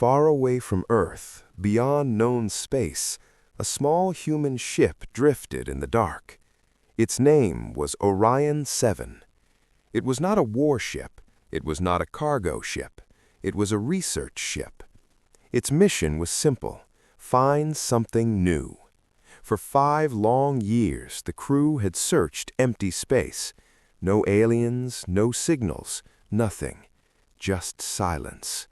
Far away from Earth, beyond known space, a small human ship drifted in the dark. Its name was Orion 7. It was not a warship. It was not a cargo ship. It was a research ship. Its mission was simple: find something new. For 5 long years, the crew had searched empty space. No aliens, no signals, nothing. Just silence.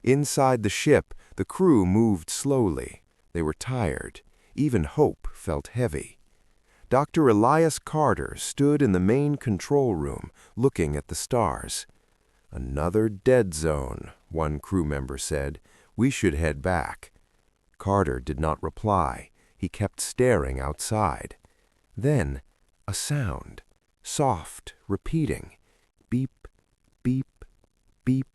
Inside the ship, the crew moved slowly. They were tired. Even hope felt heavy. Dr. Elias Carter stood in the main control room, looking at the stars. "Another dead zone," one crew member said. "We should head back." Carter did not reply. He kept staring outside. Then, a sound. Soft, repeating. Beep, beep, beep.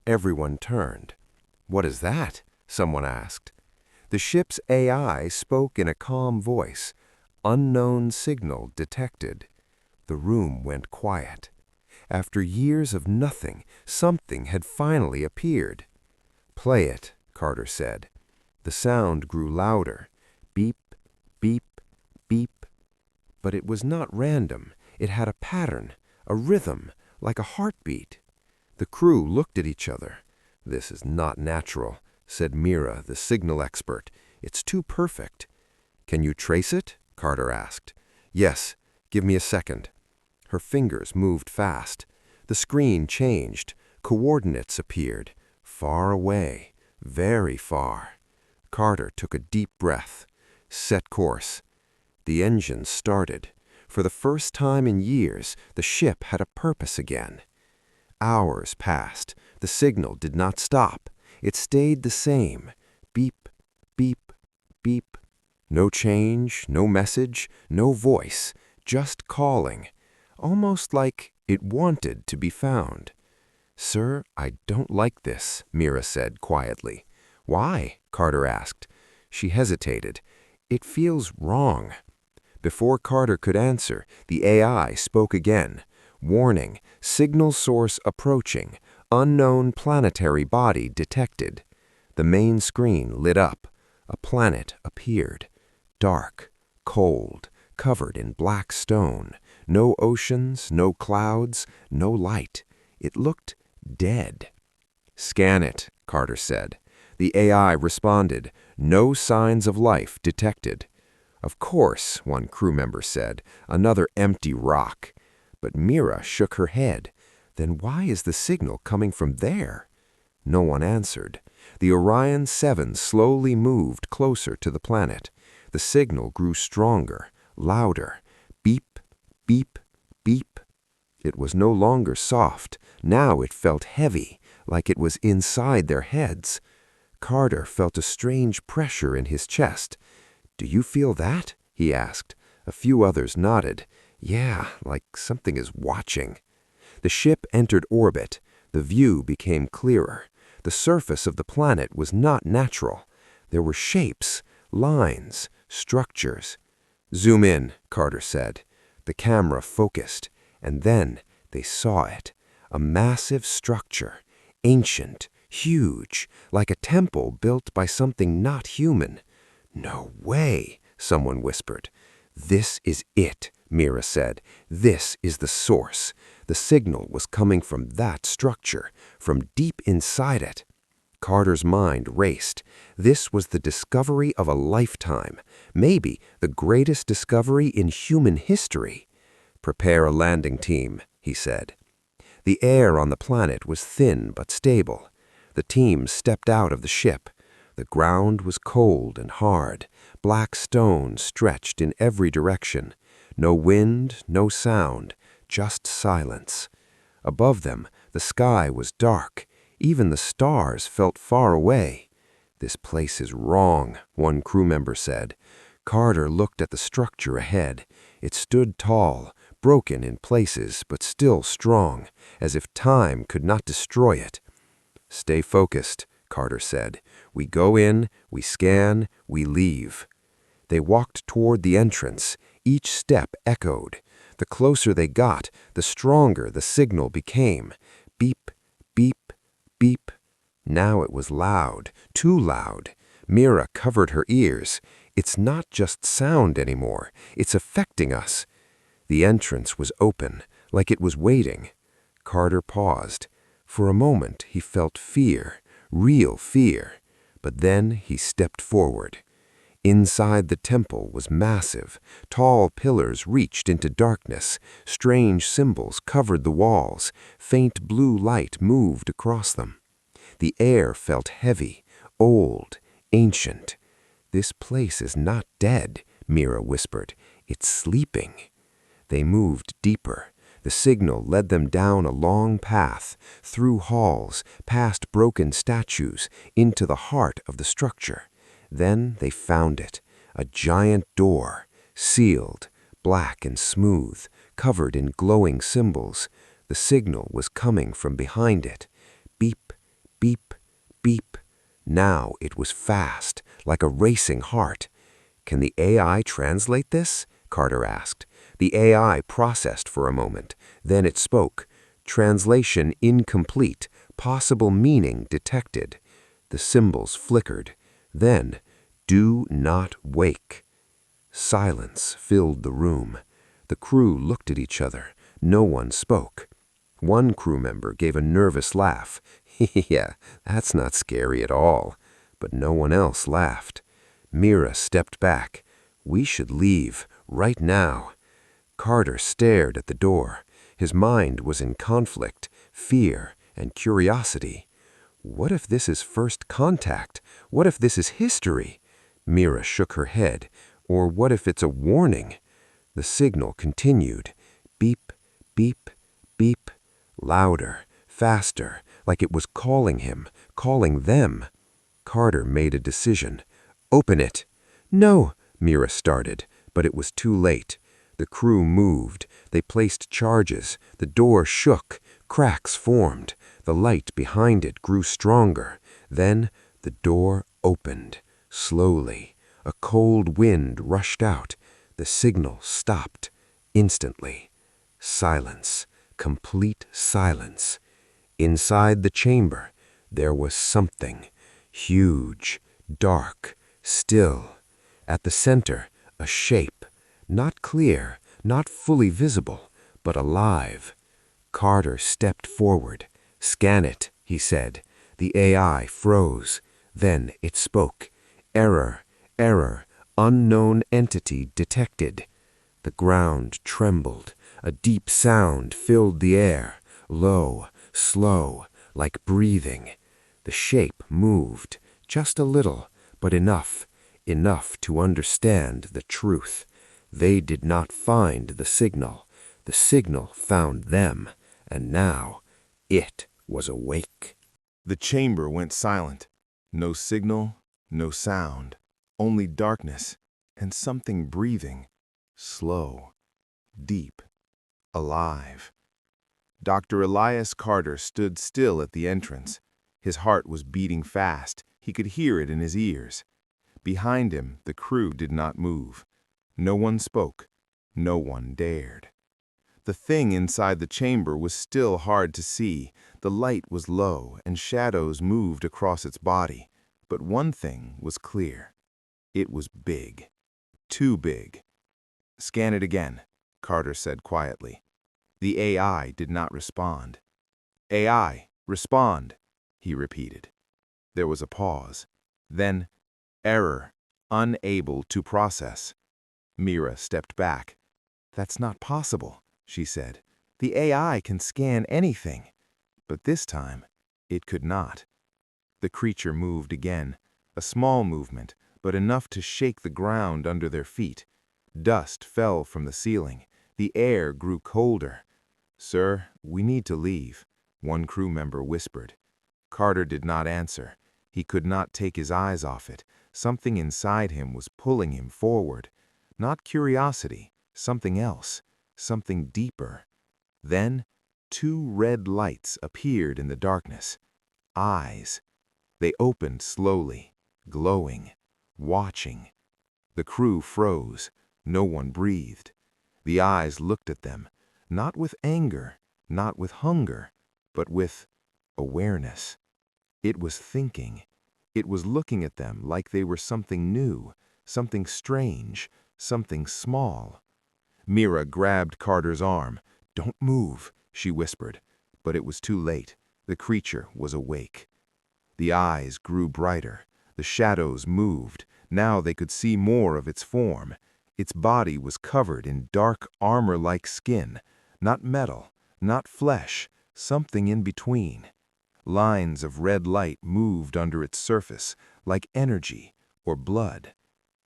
Everyone turned. "What is that?" someone asked. The ship's AI spoke in a calm voice. "Unknown signal detected." The room went quiet. After years of nothing, something had finally appeared. "Play it," Carter said. The sound grew louder. Beep, beep, beep. But it was not random. It had a pattern, a rhythm, like a heartbeat. The crew looked at each other. "This is not natural," said Mira, the signal expert. "It's too perfect." "Can you trace it?" Carter asked. "Yes. Give me a second." Her fingers moved fast. The screen changed. Coordinates appeared. Far away. Very far. Carter took a deep breath. Set course. The engine started. For the first time in years, the ship had a purpose again. Hours passed. The signal did not stop. It stayed the same. Beep, beep, beep. No change, no message, no voice, just calling. Almost like it wanted to be found. "Sir, I don't like this," Mira said quietly. "Why?" Carter asked. She hesitated. "It feels wrong." Before Carter could answer, the AI spoke again. "Warning, signal source approaching. Unknown planetary body detected." The main screen lit up. A planet appeared. Dark, cold, covered in black stone. No oceans, no clouds, no light. It looked dead. "Scan it," Carter said. The AI responded. "No signs of life detected." "Of course," one crew member said. "Another empty rock." But Mira shook her head. "Then why is the signal coming from there?" No one answered. The Orion 7 slowly moved closer to the planet. The signal grew stronger, louder. Beep, beep, beep. It was no longer soft. Now it felt heavy, like it was inside their heads. Carter felt a strange pressure in his chest. "Do you feel that?" he asked. A few others nodded. "Yeah, like something is watching." The ship entered orbit. The view became clearer. The surface of the planet was not natural. There were shapes, lines, structures. "Zoom in," Carter said. The camera focused, and then they saw it. A massive structure, ancient, huge, like a temple built by something not human. "No way," someone whispered. "This is it," Mira said. "This is the source." The signal was coming from that structure, from deep inside it. Carter's mind raced. This was the discovery of a lifetime, maybe the greatest discovery in human history. "Prepare a landing team," he said. The air on the planet was thin but stable. The team stepped out of the ship. The ground was cold and hard. Black stone stretched in every direction. No wind, no sound, just silence. Above them, the sky was dark. Even the stars felt far away. "This place is wrong," one crew member said. Carter looked at the structure ahead. It stood tall, broken in places, but still strong, as if time could not destroy it. "Stay focused," Carter said. "We go in, we scan, we leave." They walked toward the entrance. Each step echoed. The closer they got, the stronger the signal became. Beep, beep, beep. Now it was loud, too loud. Mira covered her ears. It's not just sound anymore. It's affecting us. The entrance was open, like it was waiting. Carter paused. For a moment, he felt fear, real fear. But then he stepped forward. Inside the temple was massive. Tall pillars reached into darkness. Strange symbols covered the walls. Faint blue light moved across them. The air felt heavy, old, ancient. "This place is not dead," Mira whispered. "It's sleeping." They moved deeper. The signal led them down a long path, through halls, past broken statues, into the heart of the structure. Then they found it, a giant door, sealed, black and smooth, covered in glowing symbols. The signal was coming from behind it. Beep, beep, beep. Now it was fast, like a racing heart. "Can the AI translate this?" Carter asked. The AI processed for a moment. Then it spoke. "Translation incomplete. Possible meaning detected." The symbols flickered. Then, "Do not wake." Silence filled the room. The crew looked at each other. No one spoke. One crew member gave a nervous laugh. "Yeah, that's not scary at all." But no one else laughed. Mira stepped back. "We should leave, right now." Carter stared at the door. His mind was in conflict, fear, and curiosity. What if this is first contact? What if this is history? Mira shook her head. Or what if it's a warning? The signal continued. Beep, beep, beep. Louder, faster, like it was calling him, calling them. Carter made a decision. "Open it." "No," Mira started, but it was too late. The crew moved. They placed charges. The door shook. Cracks formed. The light behind it grew stronger. Then the door opened. Slowly. A cold wind rushed out. The signal stopped. Instantly. Silence. Complete silence. Inside the chamber, there was something. Huge. Dark. Still. At the center, a shape. Not clear, not fully visible, but alive. Carter stepped forward. "Scan it," he said. The AI froze. Then it spoke. "Error, error, unknown entity detected." The ground trembled. A deep sound filled the air, low, slow, like breathing. The shape moved, just a little, but enough to understand the truth. They did not find the signal. The signal found them, and now it was awake. The chamber went silent. No signal, no sound, only darkness and something breathing, slow, deep, alive. Dr. Elias Carter stood still at the entrance. His heart was beating fast. He could hear it in his ears. Behind him, the crew did not move. No one spoke. No one dared. The thing inside the chamber was still hard to see. The light was low, and shadows moved across its body. But one thing was clear. It was big. Too big. "Scan it again," Carter said quietly. The AI did not respond. "AI, respond," he repeated. There was a pause. Then, "Error, unable to process." Mira stepped back. "That's not possible," she said. "The AI can scan anything." But this time, it could not. The creature moved again, a small movement, but enough to shake the ground under their feet. Dust fell from the ceiling. The air grew colder. "Sir, we need to leave," one crew member whispered. Carter did not answer. He could not take his eyes off it. Something inside him was pulling him forward. Not curiosity, something else, something deeper. Then, two red lights appeared in the darkness. Eyes. They opened slowly, glowing, watching. The crew froze. No one breathed. The eyes looked at them, not with anger, not with hunger, but with awareness. It was thinking. It was looking at them like they were something new, something strange, something small. Mira grabbed Carter's arm. "Don't move," she whispered. But it was too late. The creature was awake. The eyes grew brighter. The shadows moved. Now they could see more of its form. Its body was covered in dark armor-like skin, not metal, not flesh, something in between. Lines of red light moved under its surface, like energy or blood.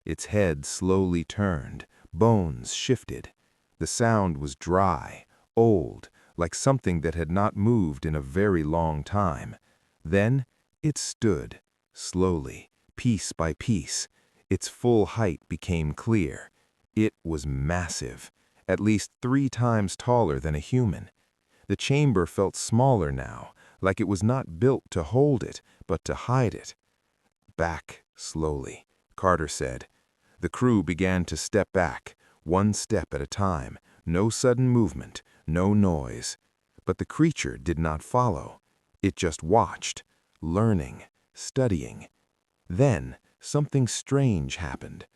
Its head slowly turned, bones shifted. The sound was dry, old, like something that had not moved in a very long time. Then it stood, slowly, piece by piece. Its full height became clear. It was massive, at least 3 times taller than a human. The chamber felt smaller now, like it was not built to hold it, but to hide it. "Back, slowly," Carter said. The crew began to step back, one step at a time, no sudden movement, no noise. But the creature did not follow. It just watched, learning, studying. Then something strange happened.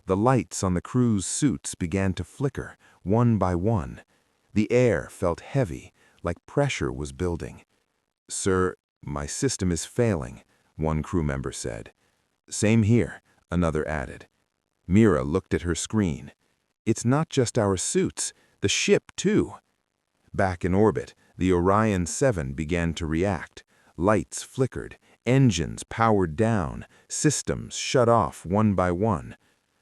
The lights on the crew's suits began to flicker, one by one. The air felt heavy, like pressure was building. "Sir, my system is failing," one crew member said. "Same here," another added. Mira looked at her screen. "It's not just our suits, the ship too." Back in orbit, the Orion 7 began to react. Lights flickered, engines powered down, systems shut off one by one.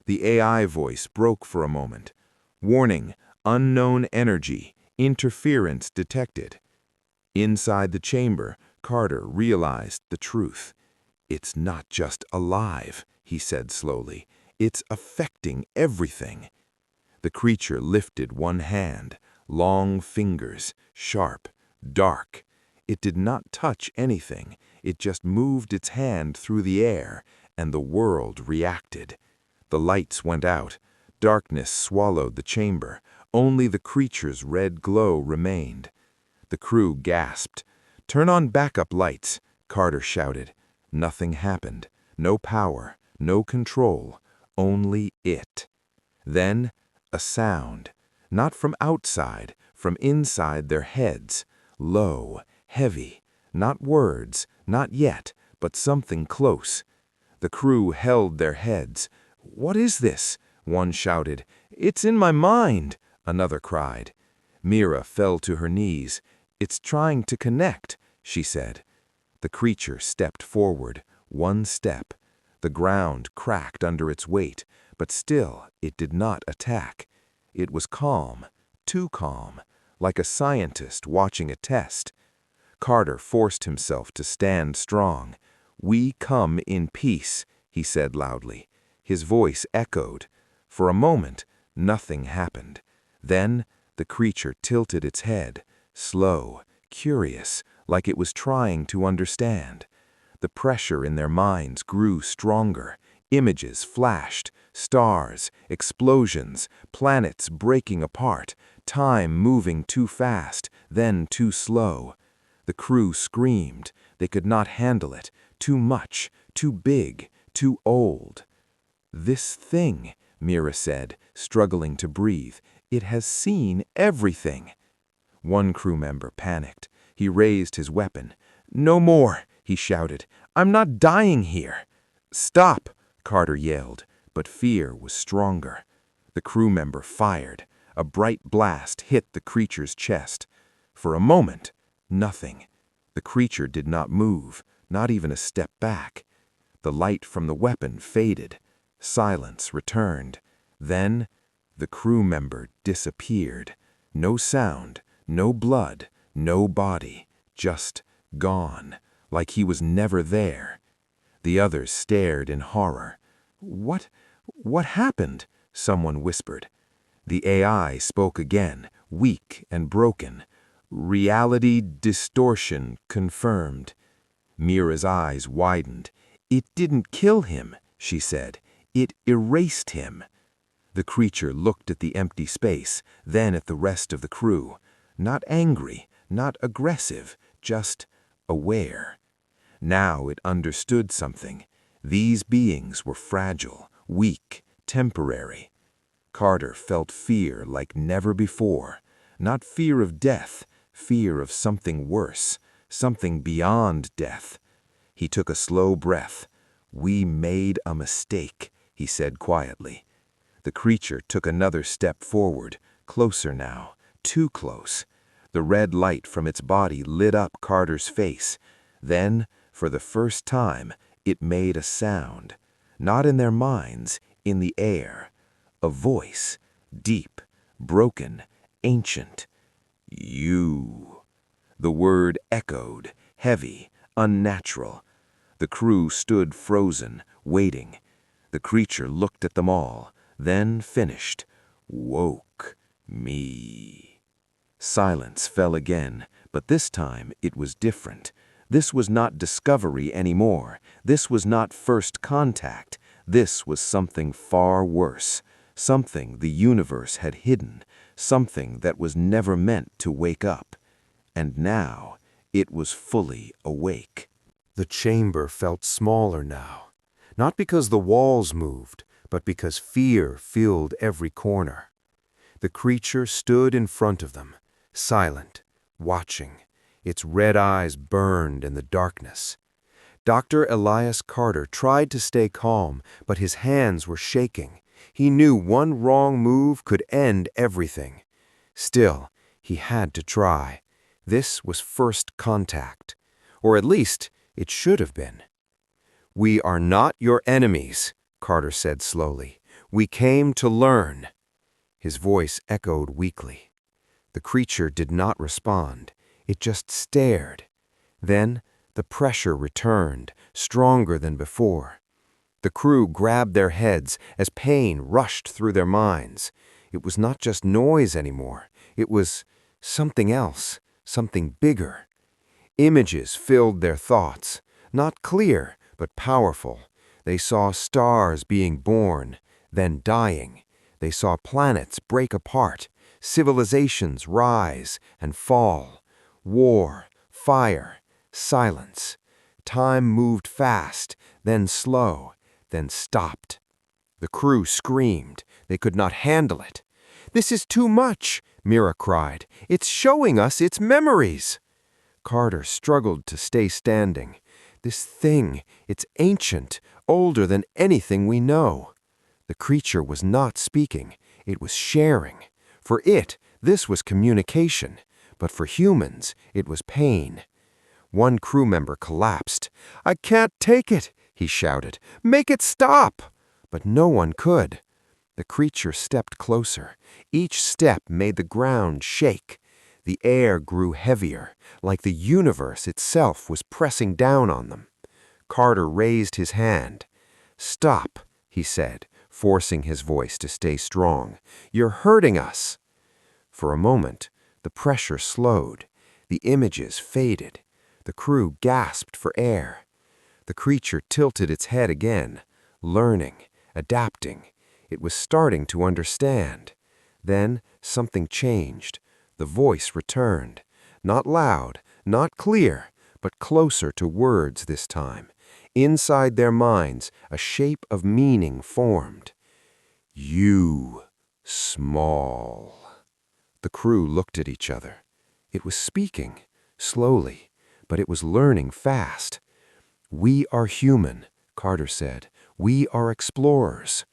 The AI voice broke for a moment. "Warning, unknown energy, interference detected." Inside the chamber, Carter realized the truth. "It's not just alive," he said slowly. "It's affecting everything." The creature lifted one hand, long fingers, sharp, dark. It did not touch anything. It just moved its hand through the air, and the world reacted. The lights went out. Darkness swallowed the chamber. Only the creature's red glow remained. The crew gasped. "Turn on backup lights," Carter shouted. Nothing happened. No power, no control, only it. Then a sound, not from outside, from inside their heads, low, heavy, not words, not yet, but something close. The crew held their heads. "What is this?" one shouted. "It's in my mind," another cried. Mira fell to her knees. "It's trying to connect," she said. The creature stepped forward, one step. The ground cracked under its weight, but still it did not attack. It was calm, too calm, like a scientist watching a test. Carter forced himself to stand strong. "We come in peace," he said loudly. His voice echoed. For a moment, nothing happened. Then the creature tilted its head, slow, curious, like it was trying to understand. The pressure in their minds grew stronger. Images flashed, stars, explosions, planets breaking apart, time moving too fast, then too slow. The crew screamed. They could not handle it. Too much, too big, too old. "This thing," Mira said, struggling to breathe, "it has seen everything." One crew member panicked. He raised his weapon. "No more," he shouted. "I'm not dying here." "Stop," Carter yelled, but fear was stronger. The crew member fired. A bright blast hit the creature's chest. For a moment, nothing. The creature did not move, not even a step back. The light from the weapon faded. Silence returned. Then, the crew member disappeared. No sound, no blood, no body, just gone, like he was never there. The others stared in horror. What happened?" someone whispered. The AI spoke again, weak and broken. "Reality distortion confirmed." Mira's eyes widened. "It didn't kill him," she said. "It erased him." The creature looked at the empty space, then at the rest of the crew. Not angry, not aggressive, just aware. Now it understood something. These beings were fragile, weak, temporary. Carter felt fear like never before. Not fear of death, fear of something worse, something beyond death. He took a slow breath. "We made a mistake," he said quietly. The creature took another step forward, closer now, too close. The red light from its body lit up Carter's face. Then, for the first time, it made a sound. Not in their minds, in the air. A voice, deep, broken, ancient. "You." The word echoed, heavy, unnatural. The crew stood frozen, waiting. The creature looked at them all, then finished. "Woke me." Silence fell again, but this time it was different. This was not discovery anymore. This was not first contact. This was something far worse. Something the universe had hidden. Something that was never meant to wake up. And now it was fully awake. The chamber felt smaller now, not because the walls moved, but because fear filled every corner. The creature stood in front of them, silent, watching. Its red eyes burned in the darkness. Dr. Elias Carter tried to stay calm, but his hands were shaking. He knew one wrong move could end everything. Still, he had to try. This was first contact. Or at least, it should have been. "We are not your enemies," Carter said slowly. "We came to learn." His voice echoed weakly. The creature did not respond. It just stared. Then the pressure returned, stronger than before. The crew grabbed their heads as pain rushed through their minds. It was not just noise anymore. It was something else, something bigger. Images filled their thoughts, not clear, but powerful. They saw stars being born, then dying. They saw planets break apart, civilizations rise and fall, war, fire, silence. Time moved fast, then slow, then stopped. The crew screamed. They could not handle it. "This is too much," Mira cried. "It's showing us its memories." Carter struggled to stay standing. This thing, it's ancient, older than anything we know. The creature was not speaking. It was sharing. For it, this was communication. But for humans, it was pain. One crew member collapsed. "I can't take it," he shouted. "Make it stop!" But no one could. The creature stepped closer. Each step made the ground shake. The air grew heavier, like the universe itself was pressing down on them. Carter raised his hand. "Stop," he said, forcing his voice to stay strong. "You're hurting us." For a moment, the pressure slowed. The images faded. The crew gasped for air. The creature tilted its head again, learning, adapting. It was starting to understand. Then something changed. The voice returned. Not loud, not clear, but closer to words this time. Inside their minds, a shape of meaning formed. "You, small." The crew looked at each other. It was speaking, slowly, but it was learning fast. "We are human," Carter said. "We are explorers."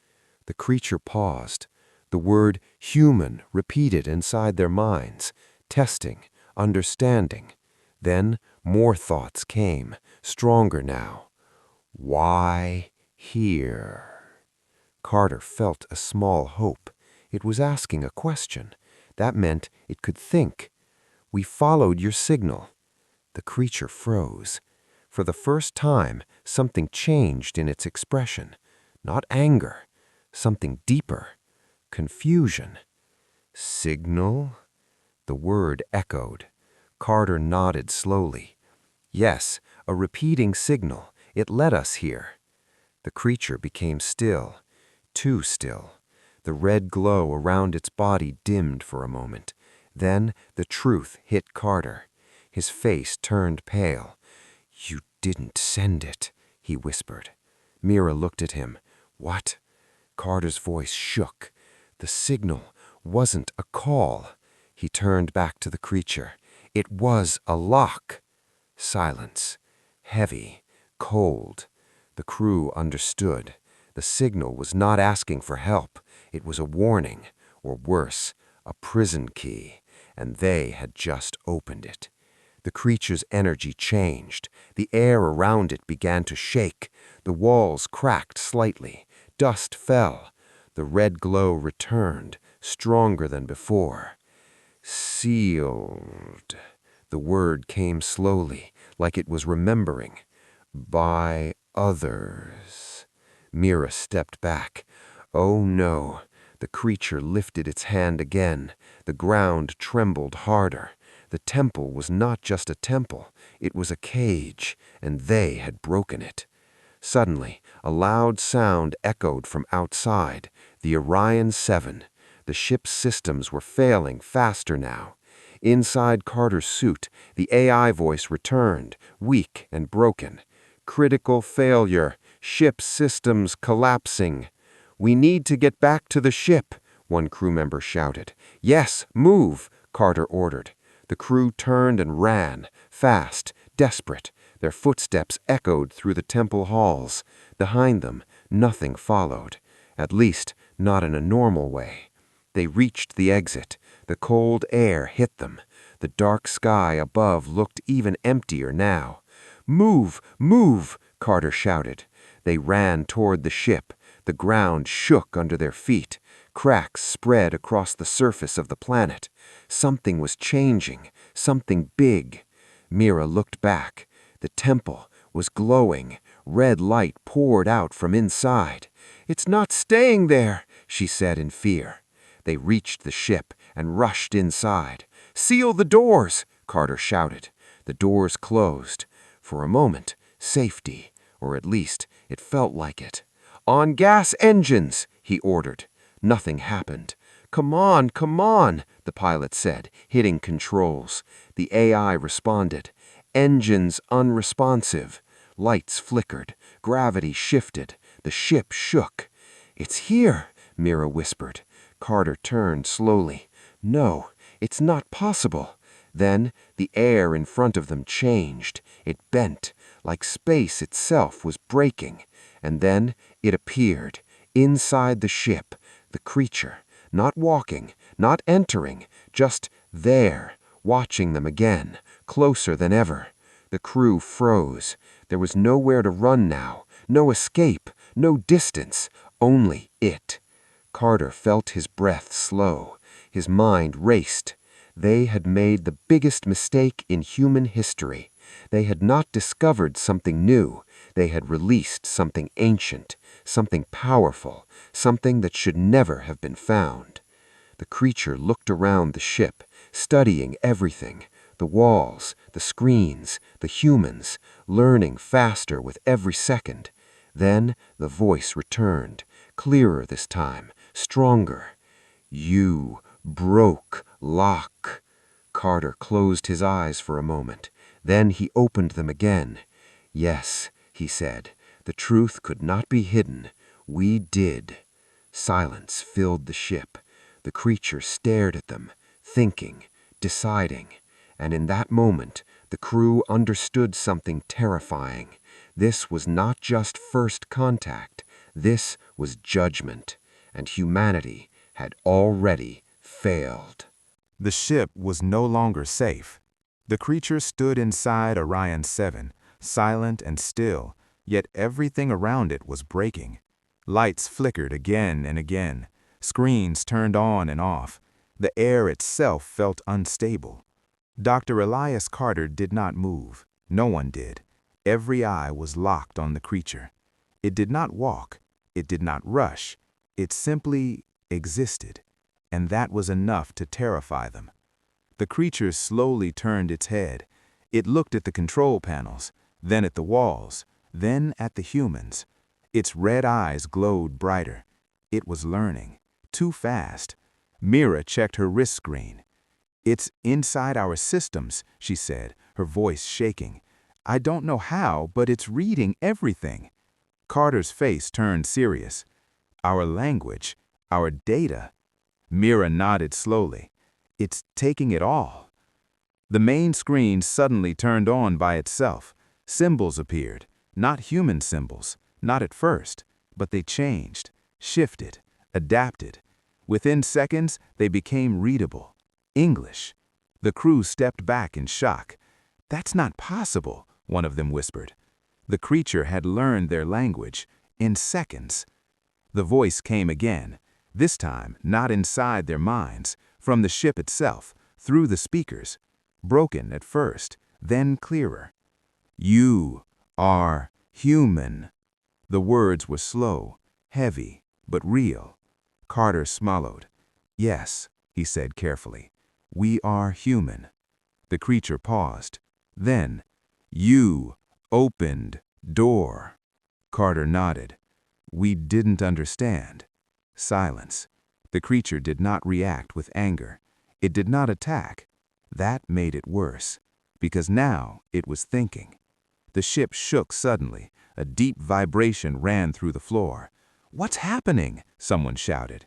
The creature paused. The word human repeated inside their minds, testing, understanding. Then more thoughts came, stronger now. "Why here?" Carter felt a small hope. It was asking a question. That meant it could think. "We followed your signal." The creature froze. For the first time, something changed in its expression. Not anger, something deeper. Confusion. "Signal?" The word echoed. Carter nodded slowly. "Yes, a repeating signal. It led us here." The creature became still, too still. The red glow around its body dimmed for a moment. Then the truth hit Carter. His face turned pale. "You didn't send it," he whispered. Mira looked at him. "What?" Carter's voice shook. The signal wasn't a call. He turned back to the creature. It was a lock. Silence. Heavy. Cold. The crew understood. The signal was not asking for help. It was a warning, or worse, a prison key, and they had just opened it. The creature's energy changed. The air around it began to shake. The walls cracked slightly. Dust fell. The red glow returned, stronger than before. "Sealed." The word came slowly, like it was remembering. "By others." Mira stepped back. Oh no. The creature lifted its hand again. The ground trembled harder. The temple was not just a temple. It was a cage, and they had broken it. Suddenly, a loud sound echoed from outside. The Orion 7. The ship's systems were failing faster now. Inside Carter's suit, the AI voice returned, weak and broken. "Critical failure. Ship systems collapsing." "We need to get back to the ship," one crew member shouted. "Yes, move," Carter ordered. The crew turned and ran, fast, desperate. Their footsteps echoed through the temple halls. Behind them, nothing followed. At least, not in a normal way. They reached the exit. The cold air hit them. The dark sky above looked even emptier now. "Move! Move!" Carter shouted. They ran toward the ship. The ground shook under their feet. Cracks spread across the surface of the planet. Something was changing. Something big. Mira looked back. The temple was glowing. Red light poured out from inside. "It's not staying there," she said in fear. They reached the ship and rushed inside. "Seal the doors!" Carter shouted. The doors closed. For a moment, safety, or at least it felt like it. "On gas engines!" he ordered. Nothing happened. Come on," the pilot said, hitting controls. The AI responded. Engines unresponsive. Lights flickered. Gravity shifted. The ship shook. "It's here," Mira whispered. Carter turned slowly. "No, it's not possible." Then the air in front of them changed. It bent, like space itself was breaking. And then it appeared, inside the ship, the creature, not walking, not entering, just there, watching them again, closer than ever. The crew froze. There was nowhere to run now, no escape, no distance, only it. Carter felt his breath slow. His mind raced. They had made the biggest mistake in human history. They had not discovered something new. They had released something ancient, something powerful, something that should never have been found. The creature looked around the ship, studying everything, the walls, the screens, the humans, learning faster with every second. Then the voice returned, clearer this time, stronger. "You broke lock." Carter closed his eyes for a moment. Then he opened them again. "Yes," he said, "the truth could not be hidden. We did." Silence filled the ship. The creature stared at them, thinking, deciding. And in that moment, the crew understood something terrifying. This was not just first contact. This was judgment. And humanity had already failed. The ship was no longer safe. The creature stood inside Orion 7, silent and still, yet everything around it was breaking. Lights flickered again and again. Screens turned on and off. The air itself felt unstable. Dr. Elias Carter did not move. No one did. Every eye was locked on the creature. It did not walk. It did not rush. It simply existed. And that was enough to terrify them. The creature slowly turned its head. It looked at the control panels, then at the walls, then at the humans. Its red eyes glowed brighter. It was learning. Too fast. Mira checked her wrist screen. "It's inside our systems," she said, her voice shaking. I don't know how, but it's reading everything. Carter's face turned serious. Our language, our data. Mira nodded slowly. It's taking it all. The main screen suddenly turned on by itself. Symbols appeared, not human symbols, not at first, but they changed, shifted, adapted. Within seconds, they became readable. English. The crew stepped back in shock. That's not possible, one of them whispered. The creature had learned their language in seconds. The voice came again, this time not inside their minds, from the ship itself, through the speakers. Broken at first, then clearer. You are human. The words were slow, heavy, but real. Carter swallowed. Yes, he said carefully. We are human. The creature paused. Then, you opened door. Carter nodded. We didn't understand. Silence. The creature did not react with anger. It did not attack. That made it worse, because now it was thinking. The ship shook suddenly. A deep vibration ran through the floor. What's happening? Someone shouted.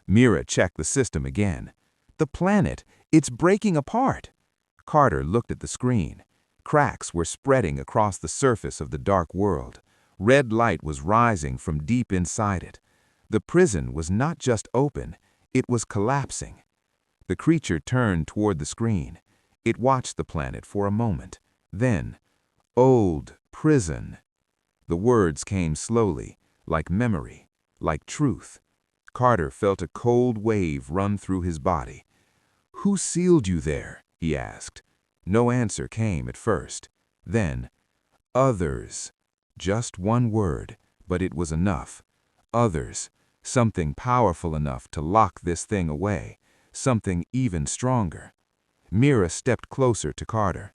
Mira checked the system again. The planet, it's breaking apart. Carter looked at the screen. Cracks were spreading across the surface of the dark world. Red light was rising from deep inside it. The prison was not just open, it was collapsing. The creature turned toward the screen. It watched the planet for a moment. Then, old prison. The words came slowly, like memory, like truth. Carter felt a cold wave run through his body. Who sealed you there? He asked. No answer came at first. Then, others. Just one word, but it was enough. Others. Something powerful enough to lock this thing away. Something even stronger. Mira stepped closer to Carter.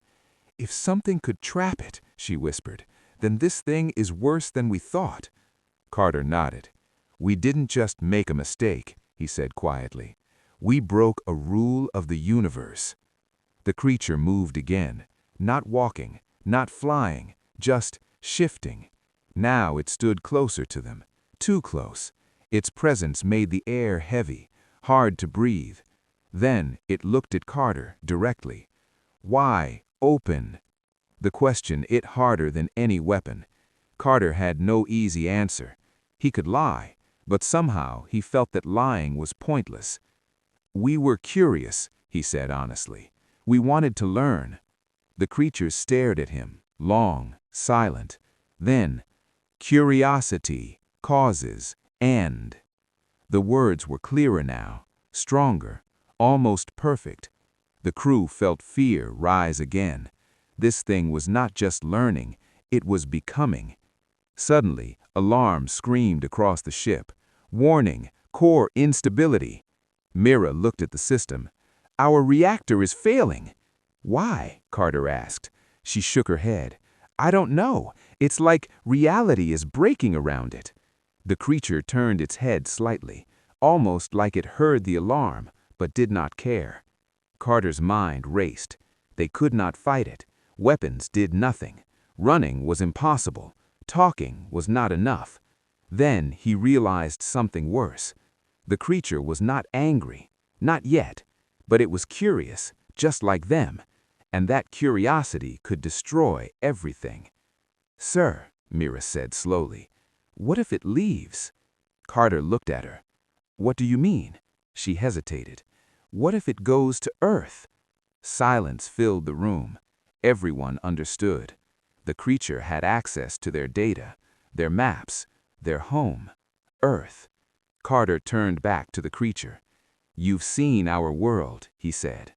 If something could trap it, she whispered, then this thing is worse than we thought. Carter nodded. We didn't just make a mistake, he said quietly. We broke a rule of the universe. The creature moved again, not walking, not flying, just shifting. Now it stood closer to them, too close. Its presence made the air heavy, hard to breathe. Then it looked at Carter directly. Why open? The question hit harder than any weapon. Carter had no easy answer. He could lie, but somehow he felt that lying was pointless. We were curious, he said honestly. We wanted to learn. The creature stared at him, long, silent. Then, curiosity causes end. The words were clearer now, stronger, almost perfect. The crew felt fear rise again. This thing was not just learning, it was becoming. Suddenly, alarm screamed across the ship. Warning, core instability. Mira looked at the system. Our reactor is failing. Why? Carter asked. She shook her head. I don't know. It's like reality is breaking around it. The creature turned its head slightly, almost like it heard the alarm, but did not care. Carter's mind raced. They could not fight it. Weapons did nothing. Running was impossible. Talking was not enough. Then he realized something worse. The creature was not angry, not yet, but it was curious, just like them, and that curiosity could destroy everything. Sir, Mira said slowly, what if it leaves? Carter looked at her. What do you mean? She hesitated. What if it goes to Earth? Silence filled the room. Everyone understood. The creature had access to their data, their maps, their home, Earth. Carter turned back to the creature. You've seen our world, he said.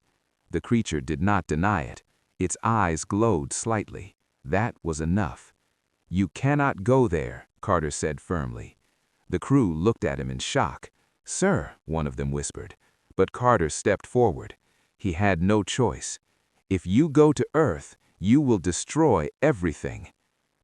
The creature did not deny it. Its eyes glowed slightly. That was enough. You cannot go there, Carter said firmly. The crew looked at him in shock. Sir, one of them whispered. But Carter stepped forward. He had no choice. If you go to Earth, you will destroy everything.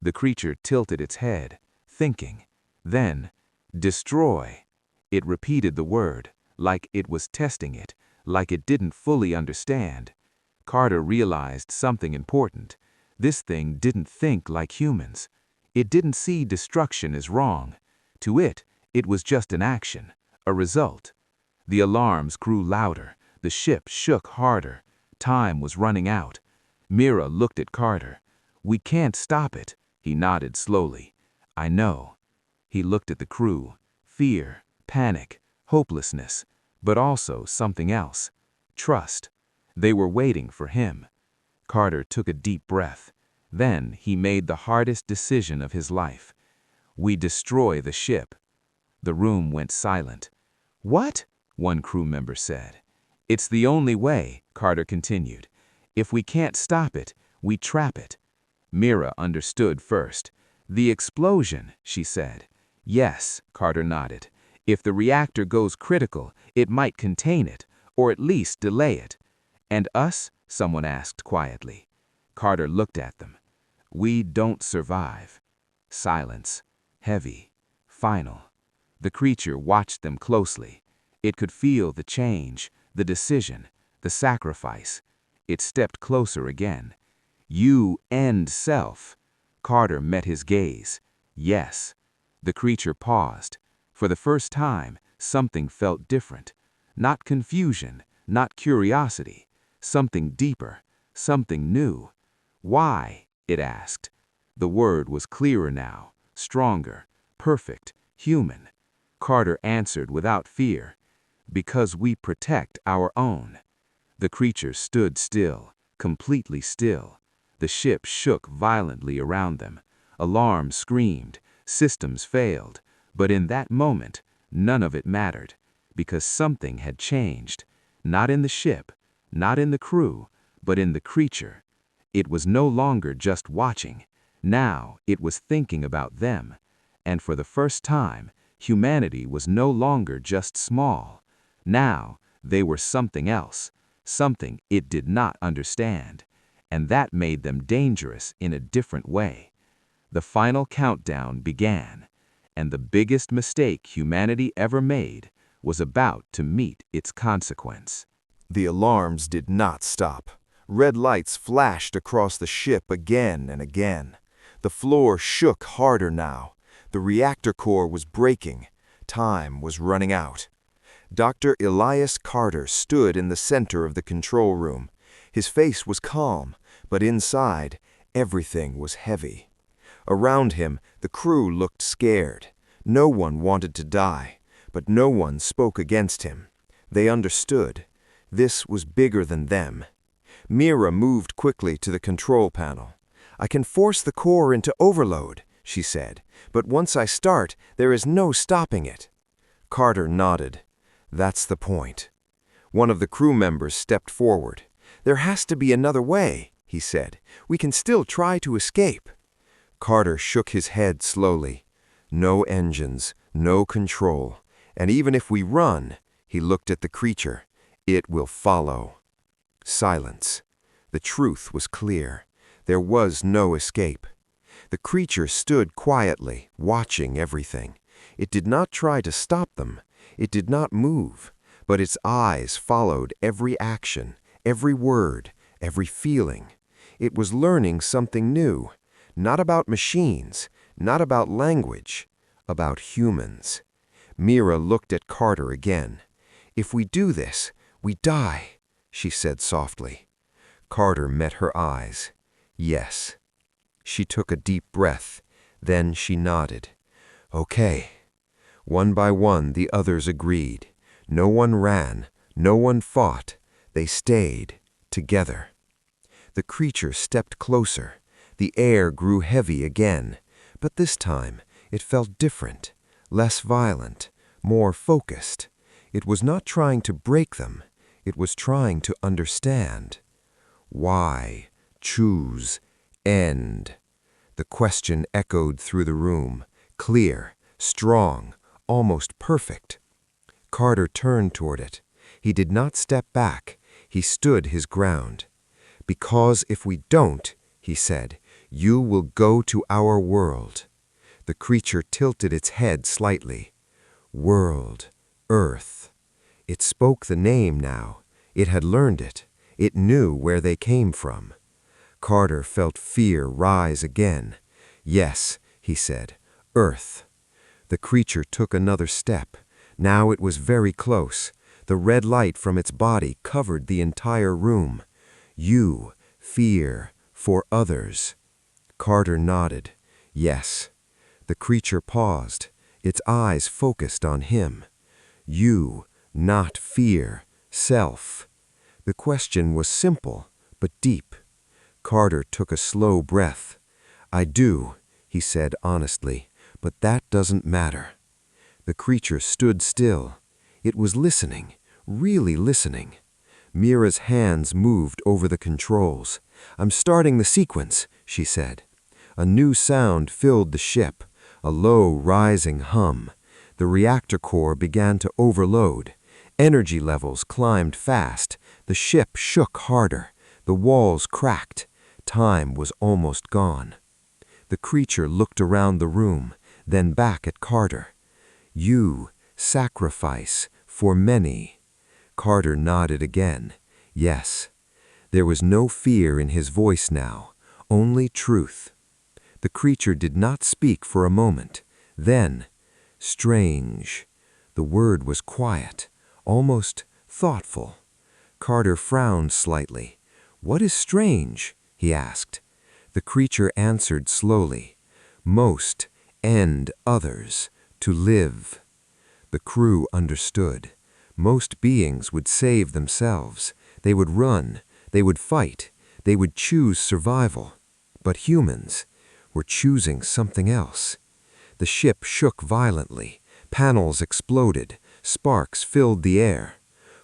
The creature tilted its head, thinking. Then, destroy. It repeated the word, like it was testing it, like it didn't fully understand. Carter realized something important. This thing didn't think like humans. It didn't see destruction as wrong. To it, it was just an action, a result. The alarms grew louder. The ship shook harder. Time was running out. Mira looked at Carter. "We can't stop it," he nodded slowly. "I know." He looked at the crew. Fear, panic, hopelessness, but also something else. Trust. They were waiting for him. Carter took a deep breath. Then he made the hardest decision of his life. "We destroy the ship." The room went silent. "What?" one crew member said. "It's the only way," Carter continued. "If we can't stop it, we trap it." Mira understood first. "The explosion," she said. "Yes," Carter nodded. "If the reactor goes critical, it might contain it, or at least delay it." "And us?" someone asked quietly. Carter looked at them. "We don't survive." Silence. Heavy. Final. The creature watched them closely. It could feel the change, the decision, the sacrifice. It stepped closer again. "You end self." Carter met his gaze. "Yes." The creature paused. For the first time, something felt different. Not confusion, not curiosity. Something deeper, something new. "Why?" it asked. The word was clearer now, stronger, perfect, human. Carter answered without fear. "Because we protect our own." The creature stood still, completely still. The ship shook violently around them. Alarms screamed, systems failed. But in that moment, none of it mattered, because something had changed. Not in the ship, not in the crew, but in the creature. It was no longer just watching. Now it was thinking about them. And for the first time, humanity was no longer just small. Now they were something else, something it did not understand. And that made them dangerous in a different way. The final countdown began, and the biggest mistake humanity ever made was about to meet its consequence. The alarms did not stop. Red lights flashed across the ship again and again. The floor shook harder now. The reactor core was breaking. Time was running out. Dr. Elias Carter stood in the center of the control room. His face was calm, but inside, everything was heavy. Around him, the crew looked scared. No one wanted to die, but no one spoke against him. They understood. This was bigger than them. Mira moved quickly to the control panel. "I can force the core into overload," she said, "but once I start, there is no stopping it." Carter nodded. "That's the point." One of the crew members stepped forward. "There has to be another way," he said. "We can still try to escape." Carter shook his head slowly. "No engines, no control. And even if we run," he looked at the creature, "it will follow." Silence. The truth was clear. There was no escape. The creature stood quietly, watching everything. It did not try to stop them. It did not move. But its eyes followed every action, every word, every feeling. It was learning something new. Not about machines, not about language, about humans. Mira looked at Carter again. "If we do this, we die," she said softly. Carter met her eyes. "Yes." She took a deep breath. Then she nodded. "Okay." One by one, the others agreed. No one ran, no one fought. They stayed, together. The creature stepped closer. The air grew heavy again, but this time it felt different, less violent, more focused. It was not trying to break them. It was trying to understand. Why? Choose. End. The question echoed through the room, clear, strong, almost perfect. Carter turned toward it. He did not step back. He stood his ground. "Because if we don't," he said, "you will go to our world." The creature tilted its head slightly. World. Earth. It spoke the name now. It had learned it. It knew where they came from. Carter felt fear rise again. "Yes," he said, "Earth." The creature took another step. Now it was very close. The red light from its body covered the entire room. "You, fear, for others." Carter nodded. "Yes." The creature paused, its eyes focused on him. "You, not fear, self." The question was simple, but deep. Carter took a slow breath. "I do," he said honestly, "but that doesn't matter." The creature stood still. It was listening, really listening. Mira's hands moved over the controls. "I'm starting the sequence," she said. A new sound filled the ship, a low, rising hum. The reactor core began to overload. Energy levels climbed fast. The ship shook harder. The walls cracked. Time was almost gone. The creature looked around the room, then back at Carter. "You, sacrifice, for many." Carter nodded again. "Yes." There was no fear in his voice now, only truth. The creature did not speak for a moment. Then, "Strange." The word was quiet, almost thoughtful. Carter frowned slightly. "What is strange?" he asked. The creature answered slowly. "Most end others to live." The crew understood. Most beings would save themselves. They would run. They would fight. They would choose survival. But humans were choosing something else. The ship shook violently. Panels exploded. Sparks filled the air.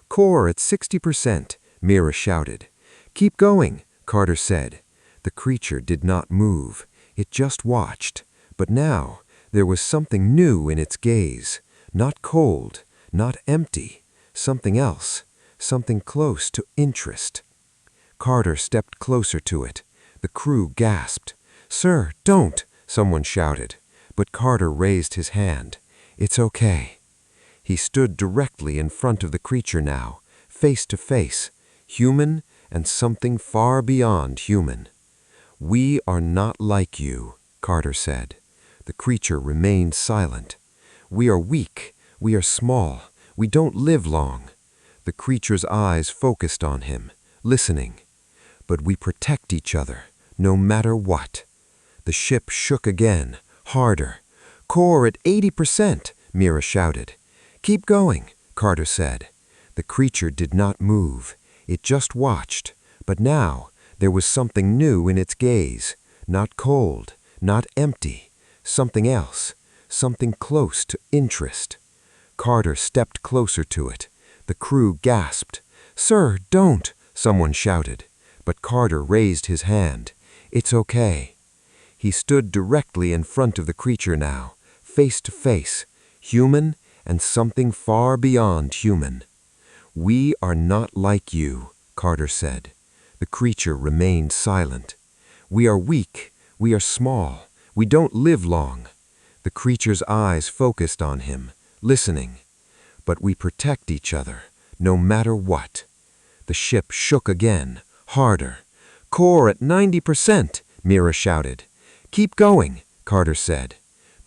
"Core at 60%, Mira shouted. "Keep going," Carter said. The creature did not move. It just watched. But now there was something new in its gaze. Not cold, not empty. Something else. Something close to interest. Carter stepped closer to it. The crew gasped. "Sir, don't!" someone shouted. But Carter raised his hand. "It's okay." He stood directly in front of the creature now, face to face, human and something far beyond human. "We are not like you," Carter said. The creature remained silent. "We are weak. We are small. We don't live long." The creature's eyes focused on him, listening. "But we protect each other, no matter what." The ship shook again, harder. "Core at 80%, Mira shouted. "Keep going," Carter said. The creature did not move. It just watched. But now there was something new in its gaze. Not cold, not empty. Something else. Something close to interest. Carter stepped closer to it. The crew gasped. "Sir, don't!" someone shouted. But Carter raised his hand. "It's okay." He stood directly in front of the creature now, face to face, human and something far beyond human. "We are not like you," Carter said. The creature remained silent. "We are weak. We are small. We don't live long." The creature's eyes focused on him, listening. "But we protect each other, no matter what." The ship shook again, harder. "Core at 90%, Mira shouted. "Keep going," Carter said.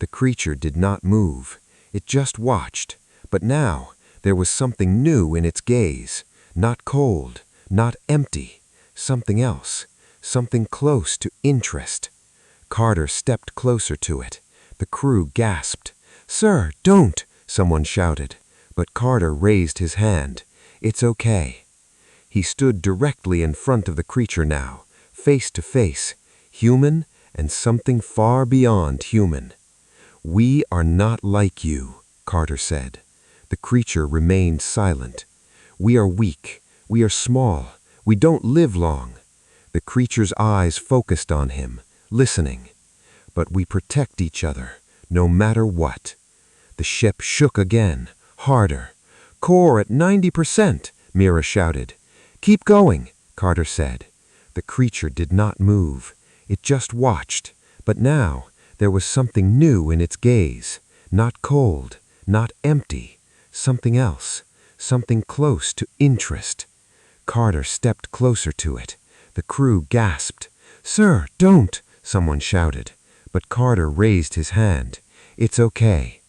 The creature did not move. It just watched. But now there was something new in its gaze. Not cold, not empty. Something else. Something close to interest. Carter stepped closer to it. The crew gasped. "Sir, don't!" someone shouted. But Carter raised his hand. "It's okay." He stood directly in front of the creature now, face to face, human and something far beyond human. "We are not like you," Carter said. The creature remained silent. "We are weak. We are small. We don't live long." The creature's eyes focused on him, listening. "But we protect each other, no matter what." The ship shook again, harder. "Core at 90%, Mira shouted. "Keep going," Carter said. The creature did not move. It just watched. But now there was something new in its gaze. Not cold, not empty. Something else. Something close to interest. Carter stepped closer to it. The crew gasped. "Sir, don't!" someone shouted, but Carter raised his hand. "It's okay."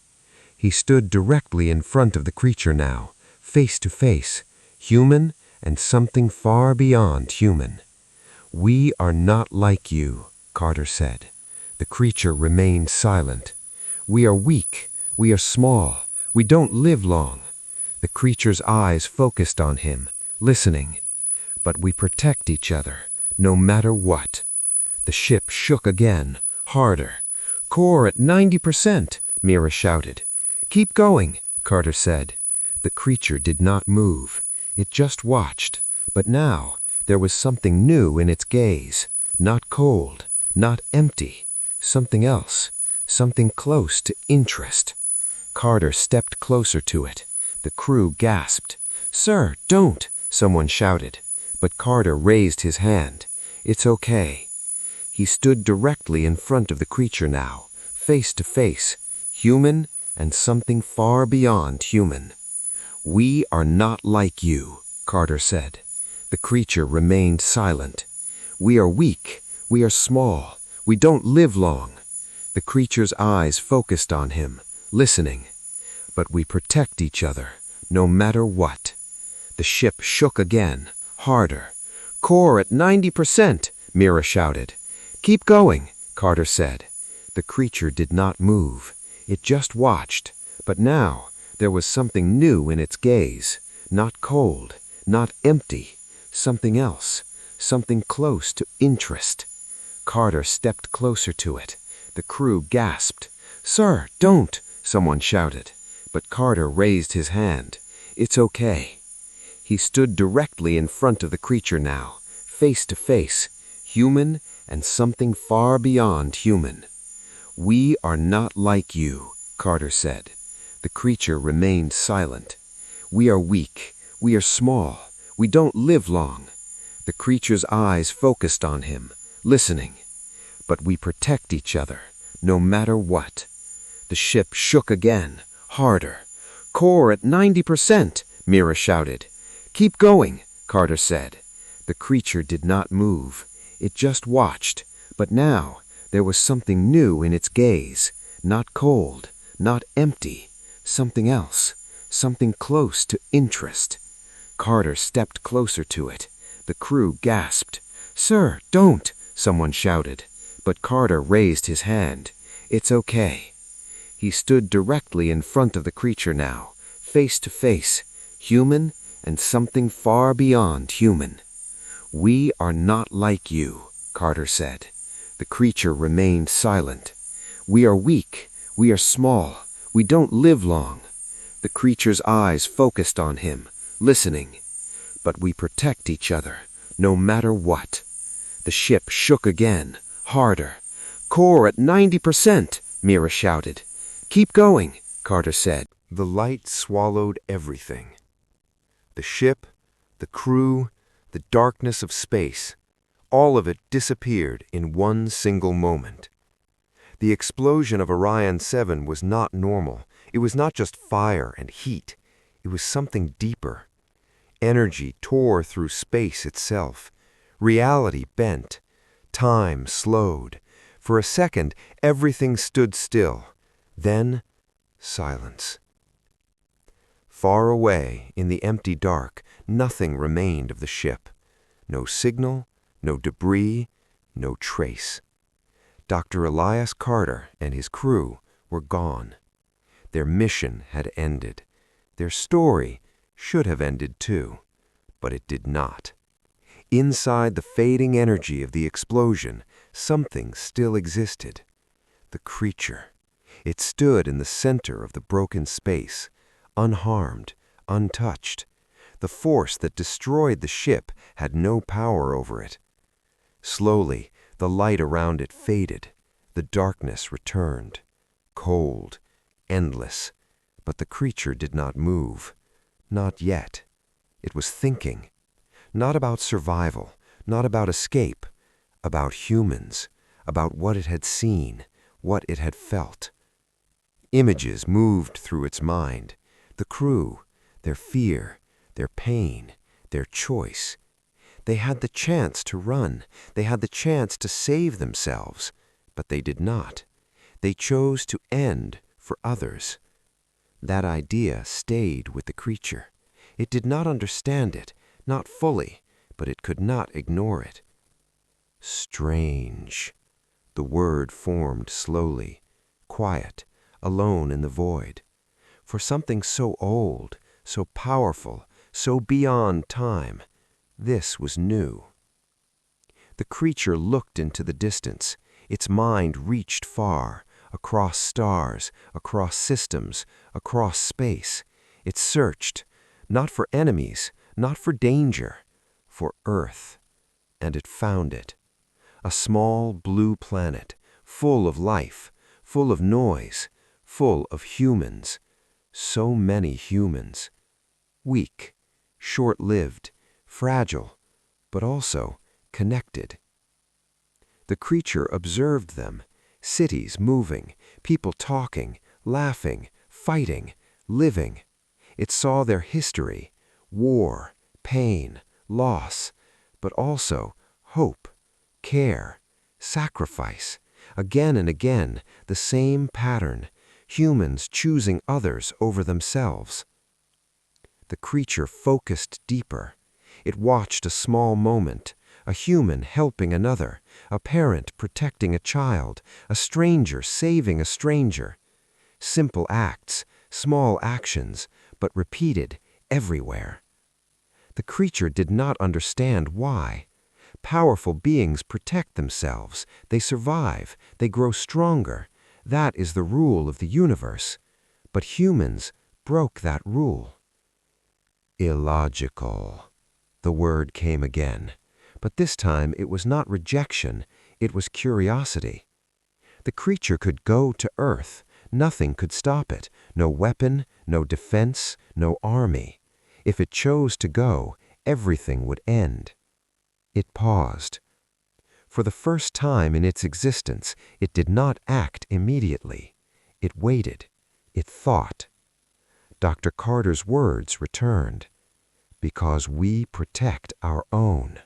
He stood directly in front of the creature now, face to face, human and something far beyond human. "We are not like you," Carter said. The creature remained silent. "We are weak. We are small. We don't live long." The creature's eyes focused on him, listening. "But we protect each other, no matter what." The ship shook again, harder. "Core at 90%, Mira shouted. "Keep going," Carter said. The creature did not move. It just watched. But now there was something new in its gaze. Not cold, not empty. Something else. Something close to interest. Carter stepped closer to it. The crew gasped. "Sir, don't!" someone shouted. But Carter raised his hand. "It's okay." He stood directly in front of the creature now, face to face, human and something far beyond human. "We are not like you," Carter said. The creature remained silent. "We are weak. We are small. We don't live long." The creature's eyes focused on him, listening. "But we protect each other, no matter what." The ship shook again, harder. "Core at 90%, Mira shouted. "Keep going," Carter said. The creature did not move. It just watched. But now there was something new in its gaze. Not cold, not empty. Something else. Something close to interest. Carter stepped closer to it. The crew gasped. "Sir, don't!" someone shouted. But Carter raised his hand. "It's okay." He stood directly in front of the creature now, face to face, human and something far beyond human. "We are not like you," Carter said. The creature remained silent. "We are weak. We are small. We don't live long." The creature's eyes focused on him, listening. "But we protect each other, no matter what." The ship shook again, harder. "Core at 90%, Mira shouted. "Keep going," Carter said. The creature did not move. It just watched. But now there was something new in its gaze. Not cold, not empty. Something else. Something close to interest. Carter stepped closer to it. The crew gasped. "Sir, don't!" someone shouted. But Carter raised his hand. "It's okay." He stood directly in front of the creature now, face to face, human and something far beyond human. "We are not like you," Carter said. The creature remained silent. "We are weak. We are small. We don't live long." The creature's eyes focused on him, listening. "But we protect each other, no matter what." The ship shook again, harder. "Core at 90%, Mira shouted. "Keep going," Carter said. The light swallowed everything. The ship, the crew, the darkness of space, all of it disappeared in one single moment. The explosion of Orion 7 was not normal. It was not just fire and heat. It was something deeper. Energy tore through space itself. Reality bent. Time slowed. For a second, everything stood still. Then, silence. Far away, in the empty dark, nothing remained of the ship. No signal, no debris, no trace. Dr. Elias Carter and his crew were gone. Their mission had ended. Their story should have ended too, but it did not. Inside the fading energy of the explosion, something still existed. The creature. It stood in the center of the broken space, unharmed, untouched. The force that destroyed the ship had no power over it. Slowly, the light around it faded. The darkness returned. Cold, endless. But the creature did not move. Not yet. It was thinking. Not about survival, not about escape. About humans. About what it had seen, what it had felt. Images moved through its mind. The crew, their fear, their pain, their choice. They had the chance to run. They had the chance to save themselves. But they did not. They chose to end for others. That idea stayed with the creature. It did not understand it, not fully, but it could not ignore it. Strange. The word formed slowly, quiet, alone in the void. For something so old, so powerful, so beyond time, this was new. The creature looked into the distance. Its mind reached far, across stars, across systems, across space. It searched, not for enemies, not for danger, for Earth. And it found it. A small blue planet, full of life, full of noise, full of humans. So many humans. Weak, short-lived, fragile, but also connected. The creature observed them, cities moving, people talking, laughing, fighting, living. It saw their history, war, pain, loss, but also hope, care, sacrifice. Again and again, the same pattern, humans choosing others over themselves. The creature focused deeper. It watched a small moment, a human helping another, a parent protecting a child, a stranger saving a stranger. Simple acts, small actions, but repeated everywhere. The creature did not understand why. Powerful beings protect themselves, they survive, they grow stronger. That is the rule of the universe. But humans broke that rule. Illogical. The word came again. But this time it was not rejection, it was curiosity. The creature could go to Earth. Nothing could stop it. No weapon, no defense, no army. If it chose to go, everything would end. It paused. For the first time in its existence, it did not act immediately. It waited. It thought. Dr. Carter's words returned. Because we protect our own.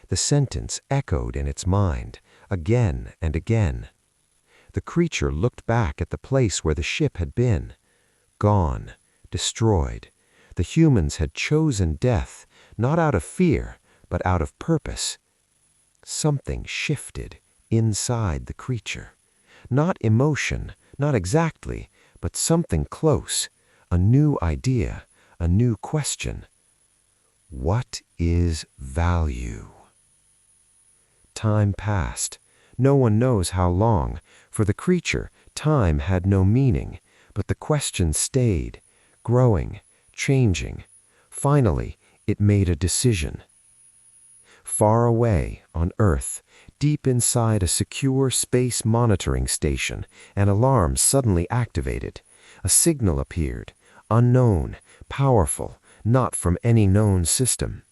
The sentence echoed in its mind, again and again. The creature looked back at the place where the ship had been. Gone, destroyed. The humans had chosen death, not out of fear, but out of purpose. Something shifted inside the creature. Not emotion, not exactly, but something close. A new idea, a new question. What is value? Time passed. No one knows how long. For the creature, time had no meaning, but the question stayed, growing, changing. Finally, it made a decision. Far away, on Earth, deep inside a secure space monitoring station, an alarm suddenly activated. A signal appeared, unknown, powerful, not from any known system.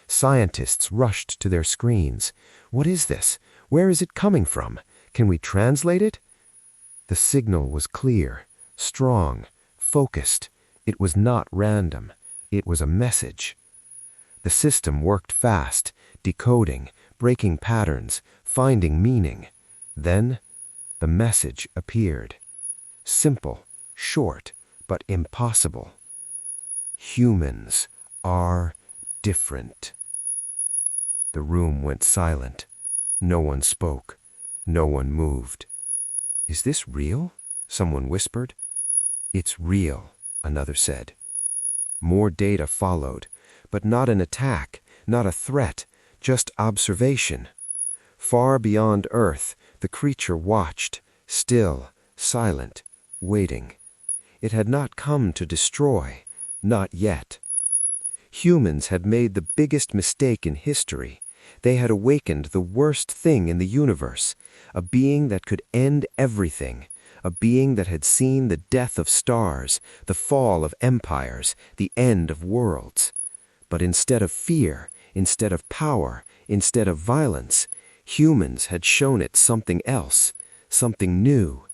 Scientists rushed to their screens. What is this? Where is it coming from? Can we translate it? The signal was clear, strong, focused. It was not random. It was a message. The system worked fast, decoding, breaking patterns, finding meaning. Then, the message appeared. Simple, short, but impossible. Humans are different. The room went silent. No one spoke. No one moved. Is this real? Someone whispered. It's real, another said. More data followed, but not an attack, not a threat, just observation. Far beyond Earth, the creature watched, still, silent, waiting. It had not come to destroy, not yet. Humans had made the biggest mistake in history. They had awakened the worst thing in the universe, a being that could end everything, a being that had seen the death of stars, the fall of empires, the end of worlds. But instead of fear, instead of power, instead of violence, humans had shown it something else, something new.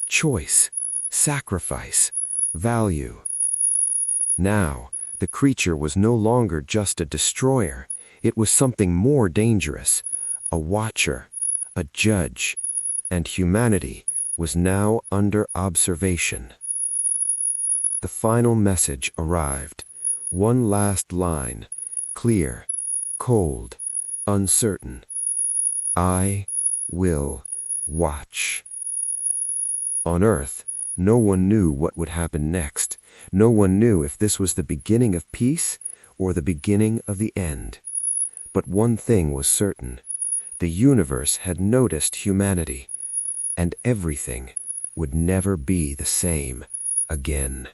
Choice, sacrifice, value. Now, the creature was no longer just a destroyer. It was something more dangerous, a watcher, a judge, and humanity was now under observation. The final message arrived, one last line, clear, cold, uncertain. I will watch. On Earth, no one knew what would happen next. No one knew if this was the beginning of peace or the beginning of the end. But one thing was certain. The universe had noticed humanity, and everything would never be the same again.